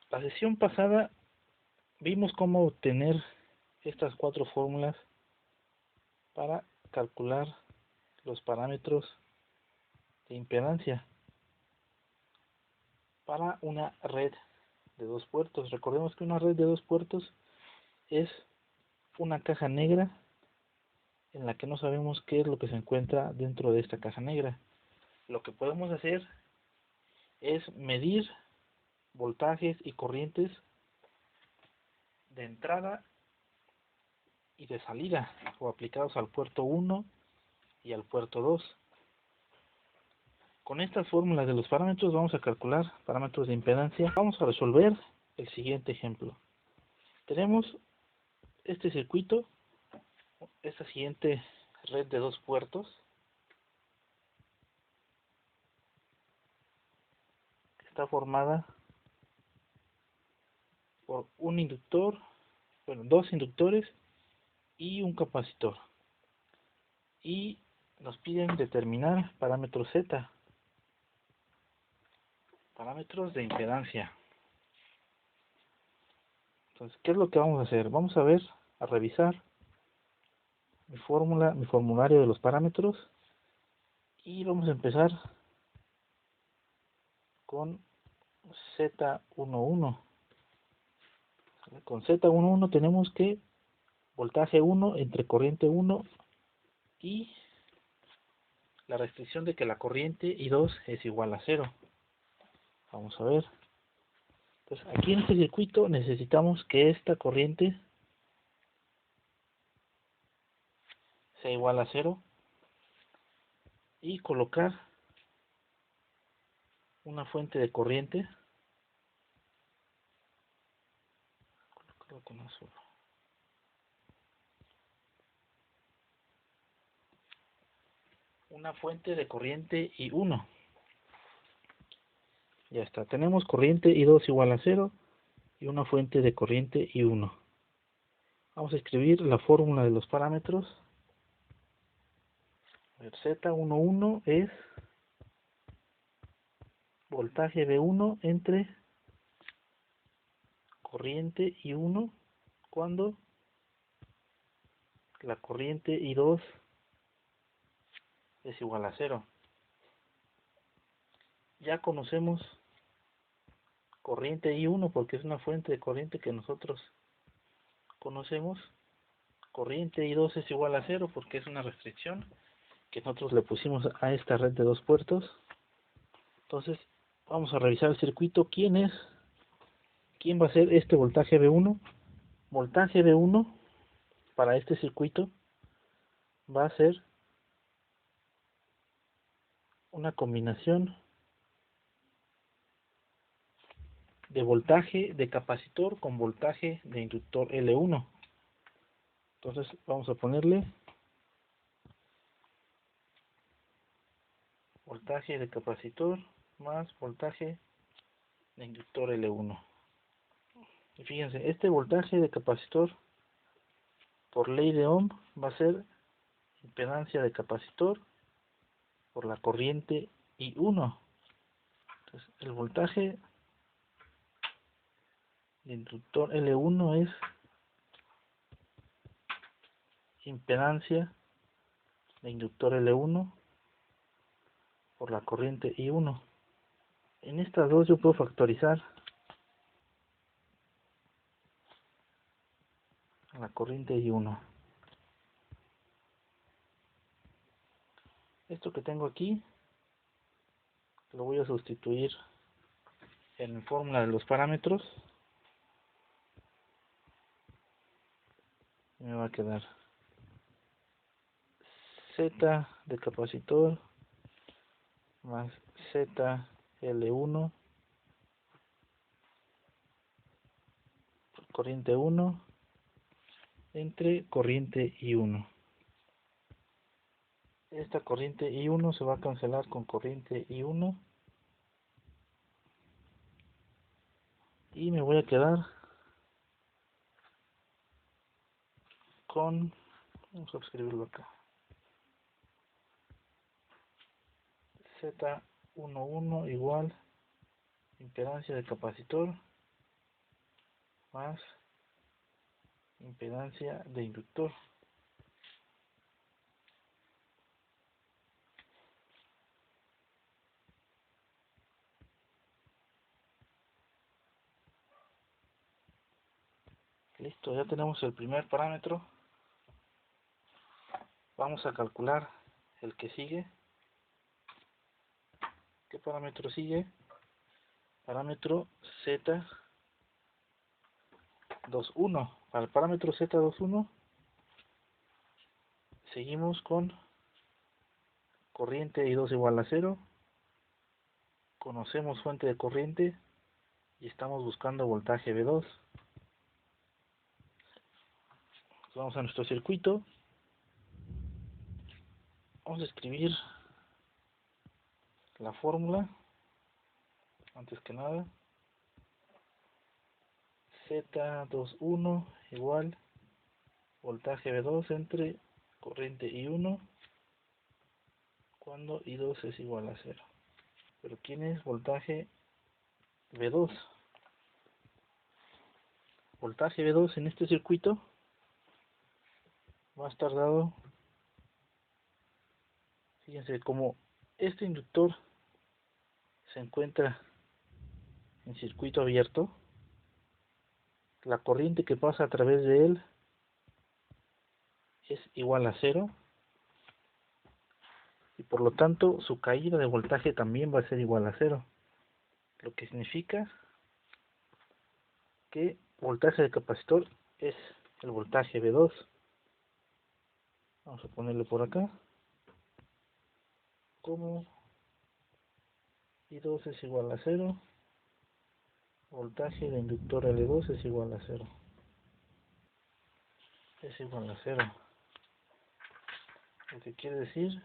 La sesión pasada vimos cómo obtener estas cuatro fórmulas para calcular los parámetros de impedancia para una red de dos puertos. Recordemos que una red de dos puertos es una caja negra en la que no sabemos qué es lo que se encuentra dentro de esta caja negra. Lo que podemos hacer es medir voltajes y corrientes de entrada y de salida, o aplicados al puerto 1 y al puerto 2. Con estas fórmulas de los parámetros vamos a calcular parámetros de impedancia. Vamos a resolver el siguiente ejemplo. Tenemos este circuito, esta siguiente red de dos puertos, que está formada por un inductor, bueno, dos inductores y un capacitor. Y nos piden determinar parámetros Z, parámetros de impedancia. Entonces, ¿qué es lo que vamos a hacer? Vamos a ver, a revisar mi formulario de los parámetros, y vamos a empezar con Z11. Con Z11 tenemos que voltaje 1 entre corriente 1 y la restricción de que la corriente I2 es igual a 0. Vamos a ver. Entonces, aquí en este circuito necesitamos que esta corriente sea igual a 0 y colocar una fuente de corriente. Colocarlo con azul. Una fuente de corriente I1. Ya está, tenemos corriente I2 igual a 0 y una fuente de corriente I1. Vamos a escribir la fórmula de los parámetros. El Z11 es voltaje V1 entre corriente I1 cuando la corriente I2 es igual a 0. Ya conocemos corriente I1 porque es una fuente de corriente que nosotros conocemos. Corriente I2 es igual a 0 porque es una restricción que nosotros le pusimos a esta red de dos puertos. Entonces vamos a revisar el circuito. ¿Quién va a ser este voltaje V1? Voltaje V1 para este circuito va a ser una combinación de voltaje de capacitor con voltaje de inductor L1. Entonces vamos a ponerle voltaje de capacitor más voltaje de inductor L1. Y fíjense, este voltaje de capacitor por ley de Ohm va a ser impedancia de capacitor por la corriente I1. Entonces el voltaje de inductor L1 es impedancia de inductor L1 por la corriente I1. En estas dos yo puedo factorizar la corriente I1. Esto que tengo aquí lo voy a sustituir en la fórmula de los parámetros. Me va a quedar Z de capacitor más ZL1 corriente 1 entre corriente I1. Esta corriente I1 se va a cancelar con corriente I1 y me voy a quedar con, vamos a escribirlo acá, Z11 igual impedancia de capacitor más impedancia de inductor. Listo, ya tenemos el primer parámetro. Vamos a calcular el que sigue. ¿Qué parámetro sigue? Parámetro Z21. Para el parámetro Z21 seguimos con corriente I2 igual a 0. Conocemos fuente de corriente y estamos buscando voltaje V2. Vamos a nuestro circuito. Vamos a escribir la fórmula. Antes que nada, Z21 igual voltaje V2 entre corriente I1 cuando I2 es igual a 0. Pero ¿quién es voltaje V2? Voltaje V2 en este circuito va a estar dado, fíjense, como este inductor se encuentra en circuito abierto, la corriente que pasa a través de él es igual a 0 y por lo tanto su caída de voltaje también va a ser igual a 0, lo que significa que voltaje de capacitor es el voltaje V2. Vamos a ponerle por acá como I2 es igual a 0, voltaje de inductor L2 es igual a 0. Es igual a 0. Lo que quiere decir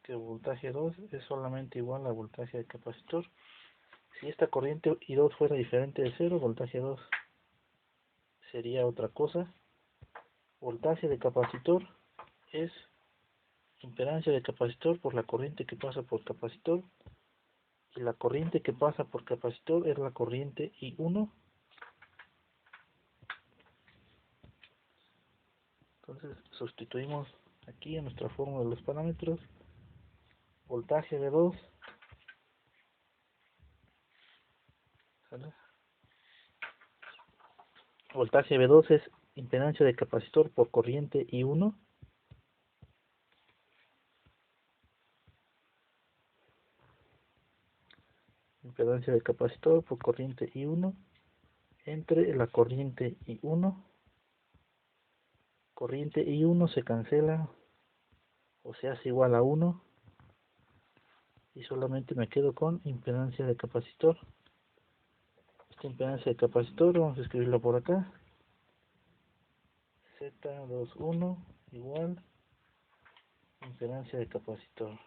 que el voltaje 2 es solamente igual al voltaje de capacitor. Si esta corriente I2 fuera diferente de 0, voltaje 2 sería otra cosa. Voltaje de capacitor es impedancia de capacitor por la corriente que pasa por capacitor. Y la corriente que pasa por capacitor es la corriente I1. Entonces sustituimos aquí en nuestra fórmula de los parámetros. Voltaje de 2, ¿sale? Voltaje V2 es impedancia de capacitor por corriente I1. Impedancia de capacitor por corriente I1 entre la corriente I1. Corriente I1 se cancela o se hace igual a 1 y solamente me quedo con impedancia de capacitor. Esta impedancia de capacitor vamos a escribirlo por acá. Z21 igual impedancia de capacitor.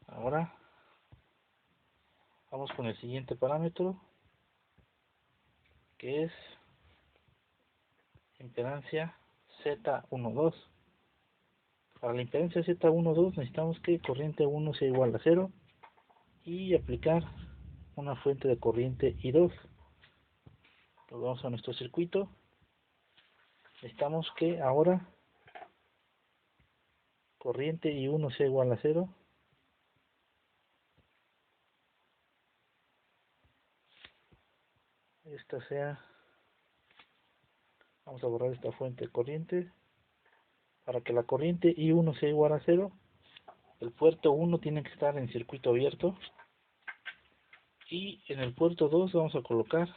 Ahora vamos con el siguiente parámetro, que es impedancia Z12. Para la impedancia Z12 necesitamos que corriente 1 sea igual a 0 y aplicar una fuente de corriente I2. Lo vamos a nuestro circuito. Necesitamos que ahora corriente I1 sea igual a 0. Esta sea, vamos a borrar esta fuente de corriente. Para que la corriente I1 sea igual a 0, el puerto 1 tiene que estar en circuito abierto. Y en el puerto 2 vamos a colocar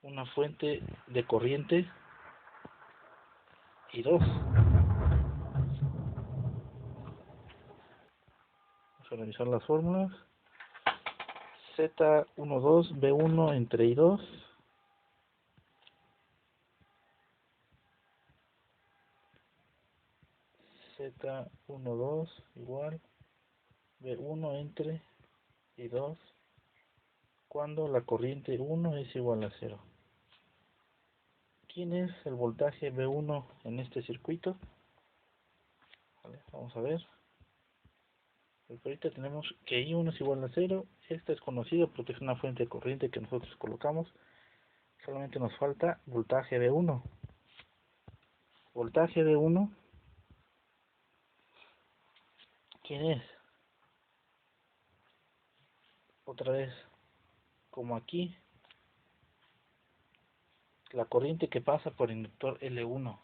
una fuente de corriente I2. Vamos a revisar las fórmulas. Z12 B1 entre I2 Z12 igual B1 entre I2 cuando la corriente 1 es igual a 0. ¿Quién es el voltaje B1 en este circuito? Vale, vamos a ver. Ahorita tenemos que I1 es igual a 0. Esta es conocida porque es una fuente de corriente que nosotros colocamos. Solamente nos falta voltaje V1. Voltaje V1, ¿quién es? Otra vez, como aquí, la corriente que pasa por el inductor L1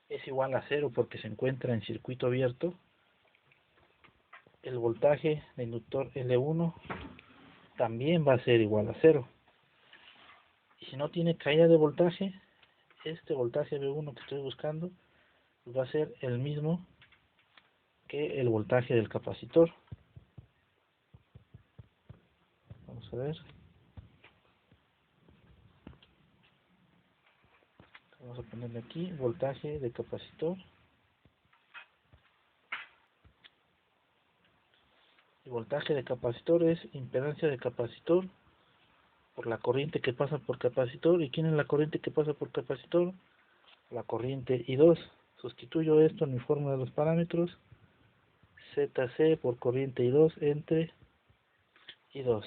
es igual a 0 porque se encuentra en circuito abierto. El voltaje del inductor L1 también va a ser igual a 0. Y si no tiene caída de voltaje, este voltaje V1 que estoy buscando va a ser el mismo que el voltaje del capacitor. Vamos a ver. Vamos a ponerle aquí voltaje de capacitor. El voltaje de capacitor es impedancia de capacitor por la corriente que pasa por capacitor. ¿Y quién es la corriente que pasa por capacitor? La corriente I2. Sustituyo esto en mi fórmula de los parámetros. ZC por corriente I2 entre I2.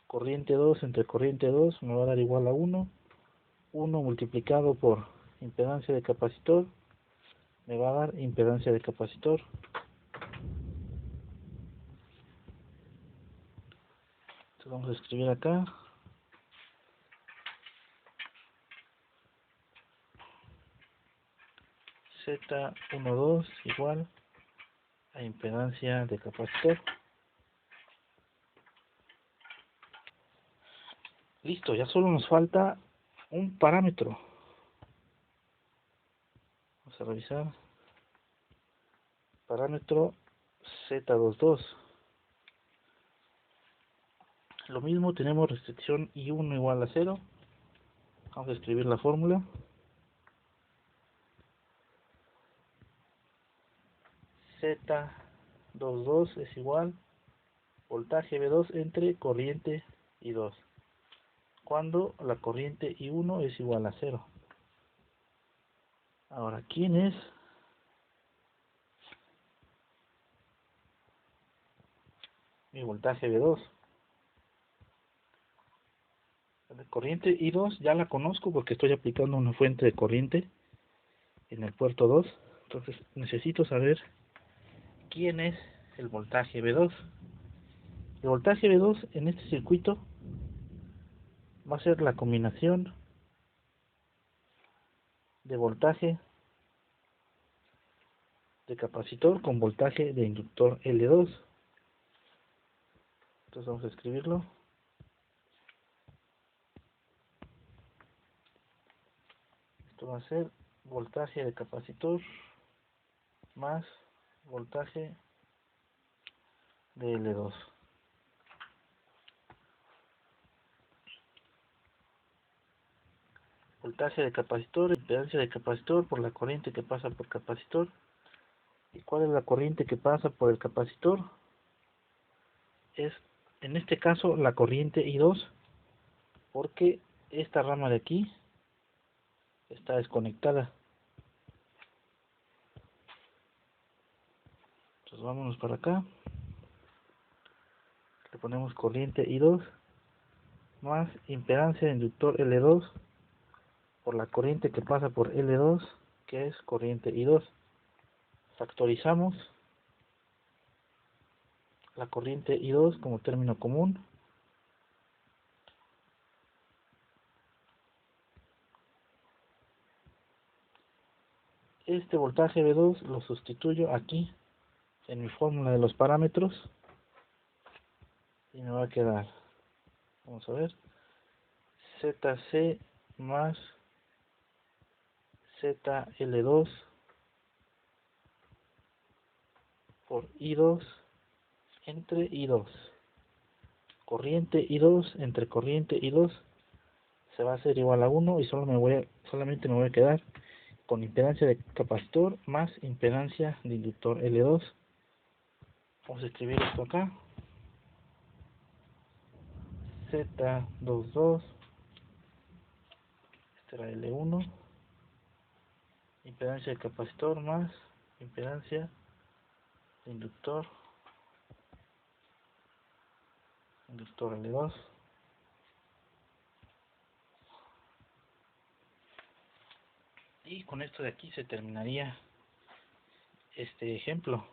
Corriente 2 entre corriente 2 me va a dar igual a 1. 1 multiplicado por impedancia de capacitor me va a dar impedancia de capacitor. Entonces vamos a escribir acá Z12 igual a impedancia de capacitor. Listo, ya solo nos falta un parámetro. Vamos a revisar. Parámetro Z22. Lo mismo, tenemos restricción I1 igual a 0. Vamos a escribir la fórmula. Z22 es igual voltaje V2 entre corriente I2. Cuando la corriente I1 es igual a 0. Ahora, ¿quién es mi voltaje V2? La corriente I2 ya la conozco porque estoy aplicando una fuente de corriente en el puerto 2. Entonces necesito saber quién es el voltaje V2. El voltaje V2 en este circuito va a ser la combinación de voltaje de capacitor con voltaje de inductor L2. Entonces vamos a escribirlo. Esto va a ser voltaje de capacitor más voltaje de L2. Voltaje de capacitor, impedancia de capacitor por la corriente que pasa por capacitor. ¿Y cuál es la corriente que pasa por el capacitor? Es, en este caso, la corriente I2, porque esta rama de aquí está desconectada. Entonces vámonos para acá. Le ponemos corriente I2 más impedancia de inductor L2 por la corriente que pasa por L2, que es corriente I2. Factorizamos la corriente I2 como término común. Este voltaje V2 lo sustituyo aquí en mi fórmula de los parámetros y me va a quedar, vamos a ver, ZC más ZL2 por I2 entre I2. Corriente I2 entre corriente I2 se va a hacer igual a 1 y solamente me voy a quedar con impedancia de capacitor más impedancia de inductor L2. Vamos a escribir esto acá. Z22, este era L1, impedancia de capacitor más impedancia, inductor, inductor L2. Y con esto de aquí se terminaría este ejemplo.